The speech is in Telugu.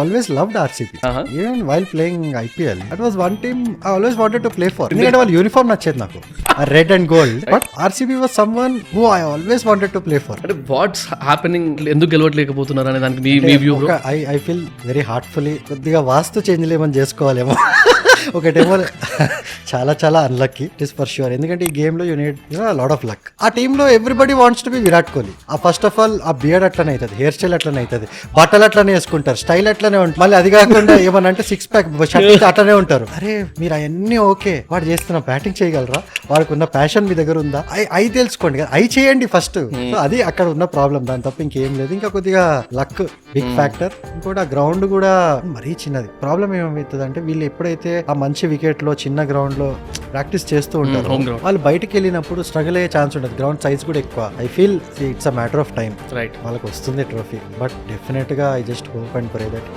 Always loved RCB even while playing IPL. That was one team I always wanted to play for. ఎందుకంటే వాళ్ళ యూనిఫామ్ నచ్చేది నాకు, red and gold. But RCB was someone who I always wanted to play for. అంటే వాట్స్ హ్యాపెనింగ్, ఎందుకు గెలవట్లేకపోతున్నారు అనే దానికి మీ view bro? I feel very heartfully కొద్దిగా వాస్తు చేంజ్ ఏమని చేసుకోవాలేమో. ఒకటేమో చాలా చాలా unlucky, it is for sure. ఎందుకంటే ఈ గేమ్ లో you need lot of luck. ఆ టీమ్ లో everybody wants to be Virat Kohli. ఆ ఫస్ట్ ఆఫ్ ఆల్ ఆ బియర్డ్ అట్లనే అవుతుంది, హెయిర్ స్టైల్ అట్లనే అవుతుంది, బట్టలు అట్లనే వేసుకుంటారు, స్టైల్ అట్లనే ఉంటుంది. మళ్ళీ అది కాకుండా ఏమనంటే సిక్స్ ప్యాక్ షర్ట్ అట్లనే ఉంటారు. అరే మీరు అవన్నీ ఓకే, వాడు చేస్తున్న బ్యాటింగ్ చేయగలరా, వాడికి ఉన్న ప్యాషన్ మీ దగ్గర ఉందా, అవి తెలుసుకోండి కదా, అవి చేయండి ఫస్ట్. సో అది అక్కడ ఉన్న ప్రాబ్లం, దాని తప్ప ఇంకేం లేదు. ఇంకా కొద్దిగా లక్ బిగ్ ఫ్యాక్టర్. ఇంకోటి ఆ గ్రౌండ్ కూడా మరీ చిన్నది. ప్రాబ్లం ఏమవుతుంది అంటే వీళ్ళు ఎప్పుడైతే ఆ మంచి వికెట్ లో చిన్న గ్రౌండ్ లో ప్రాక్టీస్ చేస్తూ ఉంటారు, వాళ్ళు బయటకు వెళ్ళినప్పుడు స్ట్రగుల్ అయ్యే ఛాన్స్ ఉంటుంది. గ్రౌండ్ సైజ్ కూడా ఎక్కువ. I feel it's a matter of time, right, వాళ్ళకి వస్తుంది ట్రోఫీ. బట్ డెఫినెట్ గా I just hope and pray that